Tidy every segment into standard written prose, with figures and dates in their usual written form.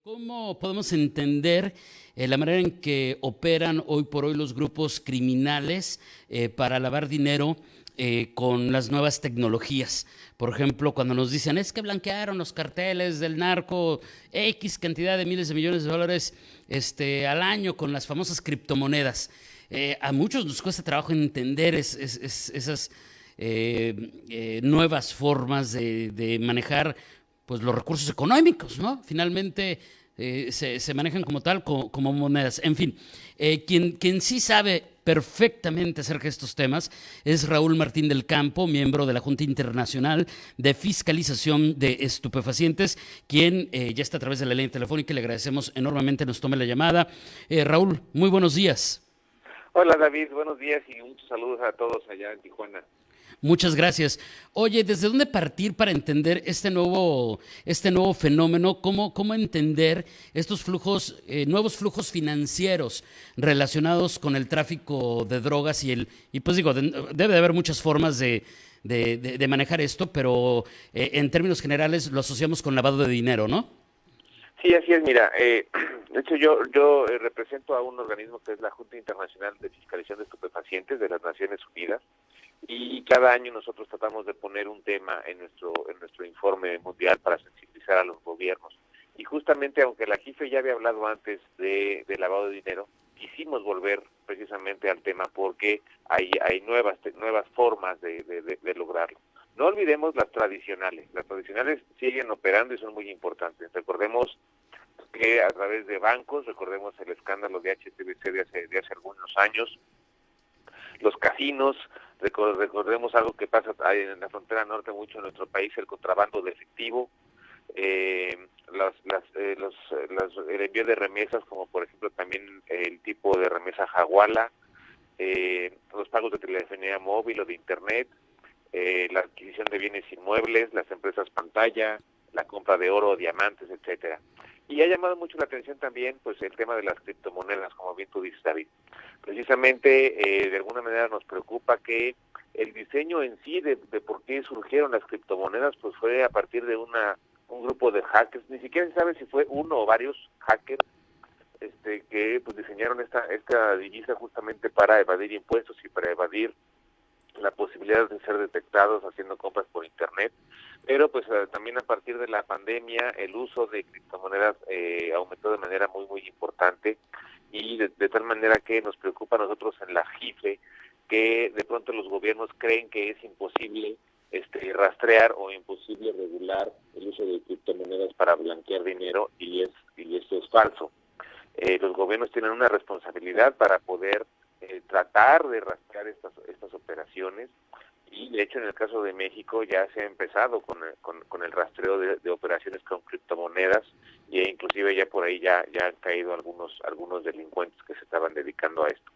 ¿Cómo podemos entender la manera en que operan hoy por hoy los grupos criminales para lavar dinero con las nuevas tecnologías? Por ejemplo, cuando nos dicen, es que blanquearon los carteles del narco X cantidad de miles de millones de dólares al año con las famosas criptomonedas. A muchos nos cuesta trabajo entender esas nuevas formas de manejar pues los recursos económicos, ¿no? Finalmente se manejan como tal, como monedas. En fin, quien sí sabe perfectamente acerca de estos temas es Raúl Martín del Campo, miembro de la Junta Internacional de Fiscalización de Estupefacientes, quien ya está a través de la línea telefónica y le agradecemos enormemente nos tome la llamada. Raúl, muy buenos días. Hola David, buenos días y muchos saludos a todos allá en Tijuana. Muchas gracias. Oye, ¿desde dónde partir para entender este nuevo fenómeno? ¿Cómo entender estos flujos, nuevos flujos financieros relacionados con el tráfico de drogas y pues digo, debe de haber muchas formas de manejar esto, pero en términos generales lo asociamos con lavado de dinero, ¿no? Sí, así es, mira, de hecho yo represento a un organismo que es la Junta Internacional de Fiscalización de Estupefacientes de las Naciones Unidas, y cada año nosotros tratamos de poner un tema en nuestro informe mundial para sensibilizar a los gobiernos. Y justamente, aunque la JIFE ya había hablado antes de lavado de dinero, quisimos volver precisamente al tema porque hay nuevas formas de lograrlo. No olvidemos las tradicionales. Las tradicionales siguen operando y son muy importantes. Recordemos que a través de bancos, recordemos el escándalo de HSBC de hace algunos años, los casinos, recordemos algo que pasa en la frontera norte mucho en nuestro país, el contrabando de efectivo, el envío de remesas, como por ejemplo también el tipo de remesa Hawala, los pagos de telefonía móvil o de internet, la adquisición de bienes inmuebles, las empresas pantalla, la compra de oro, diamantes, etcétera. Y ha llamado mucho la atención también pues el tema de las criptomonedas, como bien tú dices, David. Precisamente, de alguna manera nos preocupa que el diseño en sí de por qué surgieron las criptomonedas pues fue a partir de un grupo de hackers, ni siquiera se sabe si fue uno o varios hackers que pues diseñaron esta divisa justamente para evadir impuestos y para evadir la posibilidad de ser detectados haciendo compras por internet, pero pues también a partir de la pandemia el uso de criptomonedas aumentó de manera muy importante y de tal manera que nos preocupa a nosotros en la JIFE que de pronto los gobiernos creen que es imposible rastrear o imposible regular el uso de criptomonedas para blanquear dinero y esto es falso. Los gobiernos tienen una responsabilidad para poder tratar de rastrear estas operaciones y de hecho en el caso de México ya se ha empezado con el rastreo de operaciones con criptomonedas e inclusive ya por ahí ya han caído algunos delincuentes que se estaban dedicando a esto.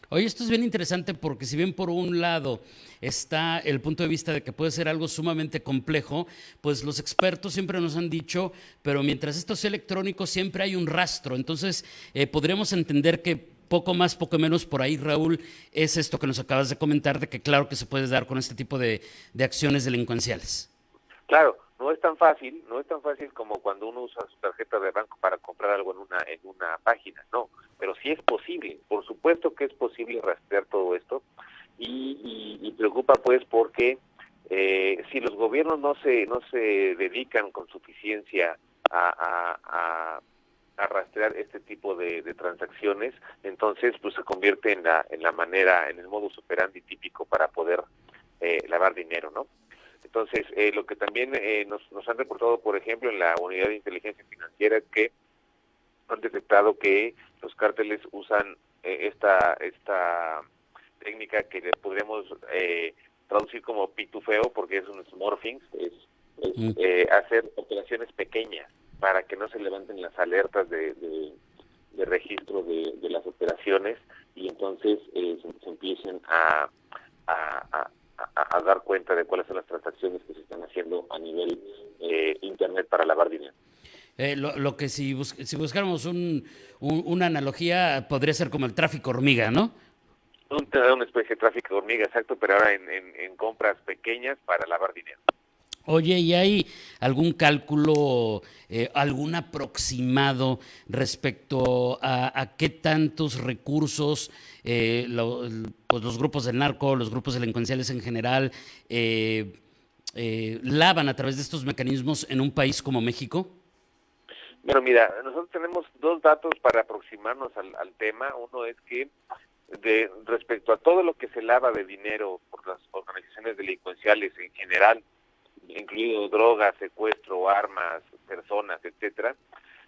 Oye, esto es bien interesante porque si bien por un lado está el punto de vista de que puede ser algo sumamente complejo, pues los expertos siempre nos han dicho, pero mientras esto sea electrónico siempre hay un rastro. Entonces, podríamos entender que poco más, poco menos por ahí, Raúl, es esto que nos acabas de comentar, de que claro que se puede dar con este tipo de acciones delincuenciales. Claro, no es tan fácil como cuando uno usa su tarjeta de banco para comprar algo en una página, no, pero sí es posible, por supuesto que es posible rastrear todo esto y preocupa pues porque si los gobiernos no se dedican con suficiencia a rastrear este tipo de transacciones, entonces pues se convierte en el modus operandi típico para poder lavar dinero, ¿no? Entonces, lo que también nos han reportado, por ejemplo, en la Unidad de Inteligencia Financiera es que han detectado que los cárteles usan esta técnica que le podríamos traducir como pitufeo, porque es un smurfing, hacer operaciones pequeñas para que no se levanten las alertas de registro de las operaciones y entonces se empiecen a dar cuenta de cuáles son las transacciones que se están haciendo a nivel internet para lavar dinero. Lo que si buscáramos una analogía podría ser como el tráfico hormiga, ¿no? Una especie de tráfico de hormiga, exacto, pero ahora en compras pequeñas para lavar dinero. Oye, ¿y hay algún cálculo, algún aproximado respecto a qué tantos recursos pues los grupos del narco, los grupos delincuenciales en general, lavan a través de estos mecanismos en un país como México? Bueno, mira, nosotros tenemos dos datos para aproximarnos al tema. Uno es que respecto a todo lo que se lava de dinero por las organizaciones delincuenciales en general, incluido drogas, secuestro, armas, personas, etcétera,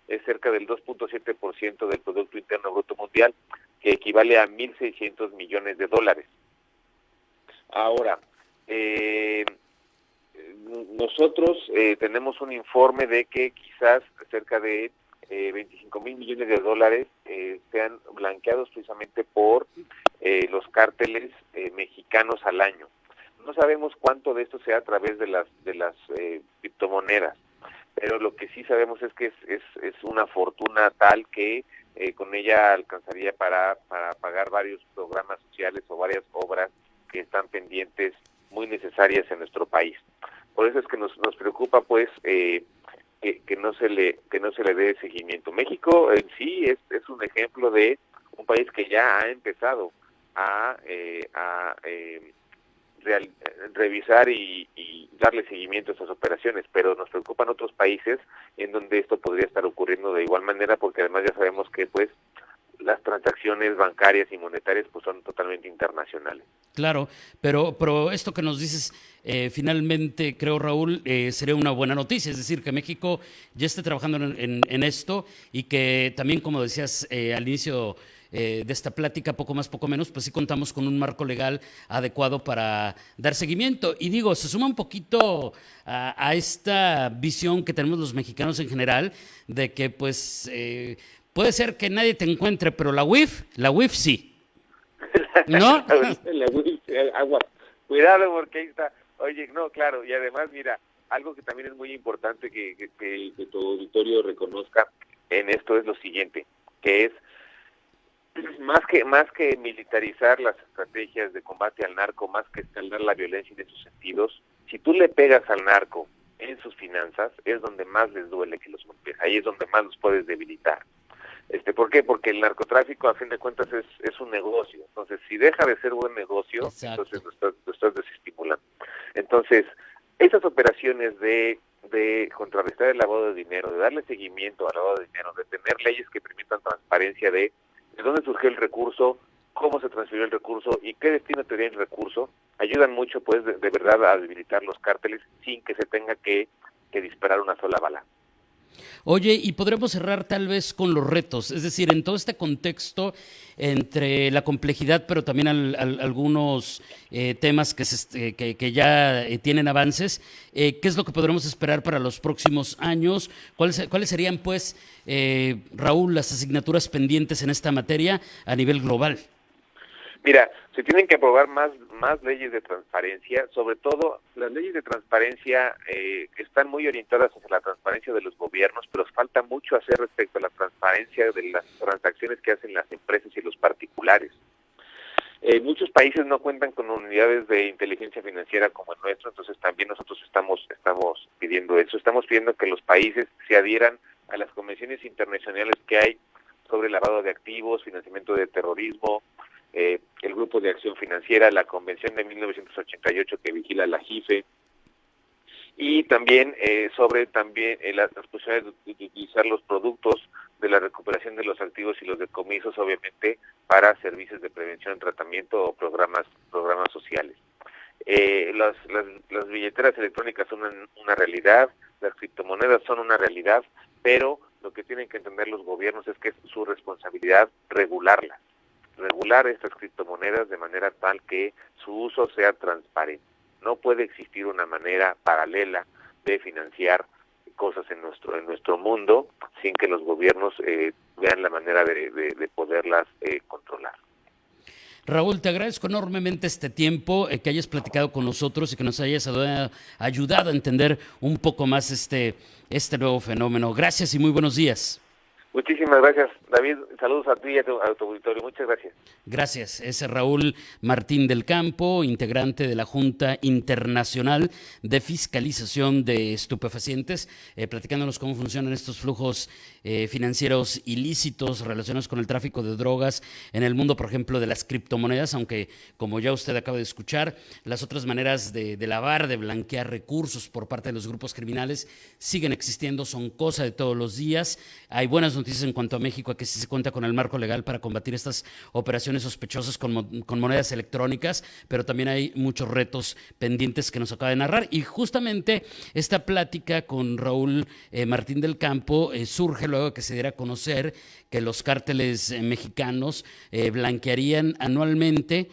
es cerca del 2.7% del Producto Interno Bruto Mundial, que equivale a 1.600 millones de dólares. Ahora, nosotros tenemos un informe de que quizás cerca de 25.000 millones de dólares sean blanqueados precisamente por los cárteles mexicanos al año. No sabemos cuánto de esto sea a través de las criptomonedas, pero lo que sí sabemos es que es una fortuna tal que con ella alcanzaría para pagar varios programas sociales o varias obras que están pendientes, muy necesarias en nuestro país. Por eso es que nos preocupa, pues, que no se le dé seguimiento. México en sí es un ejemplo de un país que ya ha empezado a revisar y darle seguimiento a estas operaciones, pero nos preocupan otros países en donde esto podría estar ocurriendo de igual manera, porque además ya sabemos que pues las transacciones bancarias y monetarias pues son totalmente internacionales. Claro, pero esto que nos dices, finalmente, creo, Raúl, sería una buena noticia, es decir, que México ya esté trabajando en esto y que también, como decías al inicio de esta plática, poco más, poco menos, pues sí contamos con un marco legal adecuado para dar seguimiento. Y digo, se suma un poquito a esta visión que tenemos los mexicanos en general, de que pues puede ser que nadie te encuentre, pero la UIF sí. ¿No? Agua. Cuidado porque ahí está. Oye, no, claro, y además, mira, algo que también es muy importante que tu auditorio reconozca en esto es lo siguiente, que es más que militarizar las estrategias de combate al narco, más que escalar la violencia en esos sentidos, si tú le pegas al narco en sus finanzas, es donde más les duele que los golpes, ahí es donde más los puedes debilitar. ¿Por qué? Porque el narcotráfico, a fin de cuentas, es un negocio. Entonces, si deja de ser buen negocio, exacto, entonces lo estás desestimulando. Entonces, esas operaciones de contrarrestar el lavado de dinero, de darle seguimiento al lavado de dinero, de tener leyes que permitan transparencia de dónde surgió el recurso, cómo se transfirió el recurso y qué destino tenía el recurso, ayudan mucho, pues, de verdad a debilitar los cárteles sin que se tenga que disparar una sola bala. Oye, y podremos cerrar tal vez con los retos, es decir, en todo este contexto entre la complejidad, pero también algunos temas que ya tienen avances, ¿qué es lo que podremos esperar para los próximos años? ¿Cuáles serían, pues, Raúl, las asignaturas pendientes en esta materia a nivel global? Mira, se tienen que aprobar más leyes de transparencia, sobre todo las leyes de transparencia están muy orientadas hacia la transparencia de los gobiernos, pero falta mucho hacer respecto a la transparencia de las transacciones que hacen las empresas y los particulares. Muchos países no cuentan con unidades de inteligencia financiera como el nuestro, entonces también nosotros estamos pidiendo eso, estamos pidiendo que los países se adhieran a las convenciones internacionales que hay sobre lavado de activos, financiamiento de terrorismo, el Grupo de Acción Financiera, la Convención de 1988 que vigila la JIFE, y también sobre las posibilidades de utilizar los productos de la recuperación de los activos y los decomisos, obviamente, para servicios de prevención, tratamiento o programas sociales. Las billeteras electrónicas son una realidad, las criptomonedas son una realidad, pero lo que tienen que entender los gobiernos es que es su responsabilidad regular estas criptomonedas de manera tal que su uso sea transparente. No puede existir una manera paralela de financiar cosas en nuestro mundo sin que los gobiernos vean la manera de poderlas controlar. Raúl, te agradezco enormemente este tiempo, que hayas platicado con nosotros y que nos hayas ayudado a entender un poco más este nuevo fenómeno. Gracias y muy buenos días. Muchísimas gracias, David. Saludos a ti y a tu auditorio. Muchas gracias. Gracias. Es Raúl Martín del Campo, integrante de la Junta Internacional de Fiscalización de Estupefacientes, platicándonos cómo funcionan estos flujos financieros ilícitos relacionados con el tráfico de drogas en el mundo, por ejemplo, de las criptomonedas, aunque, como ya usted acaba de escuchar, las otras maneras de lavar, de blanquear recursos por parte de los grupos criminales siguen existiendo, son cosa de todos los días. Hay buenas noticias en cuanto a México, a que sí se cuenta con el marco legal para combatir estas operaciones sospechosas con monedas electrónicas, pero también hay muchos retos pendientes que nos acaba de narrar. Y justamente esta plática con Raúl Martín del Campo surge luego de que se diera a conocer que los cárteles mexicanos blanquearían anualmente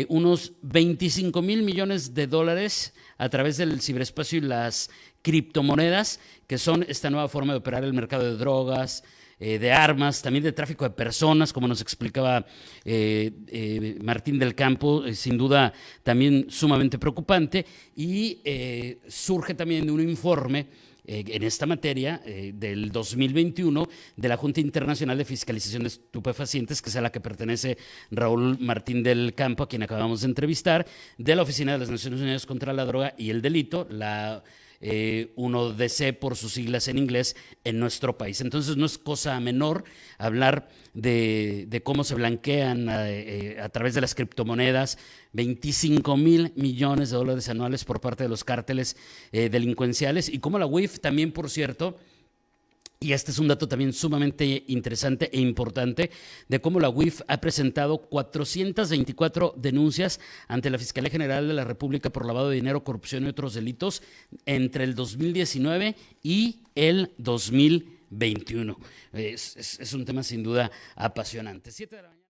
unos 25 mil millones de dólares a través del ciberespacio y las criptomonedas, que son esta nueva forma de operar el mercado de drogas, de armas, también de tráfico de personas, como nos explicaba Martín del Campo, sin duda también sumamente preocupante, y surge también de un informe en esta materia del 2021 de la Junta Internacional de Fiscalización de Estupefacientes, que es a la que pertenece Raúl Martín del Campo, a quien acabamos de entrevistar, de la Oficina de las Naciones Unidas contra la Droga y el Delito, la 1DC por sus siglas en inglés, en nuestro país. Entonces no es cosa menor hablar de cómo se blanquean a través de las criptomonedas 25 mil millones de dólares anuales por parte de los cárteles delincuenciales, y cómo la UIF también, por cierto, y este es un dato también sumamente interesante e importante, de cómo la UIF ha presentado 424 denuncias ante la Fiscalía General de la República por lavado de dinero, corrupción y otros delitos entre el 2019 y el 2021. Es un tema sin duda apasionante. 7 de la mañana.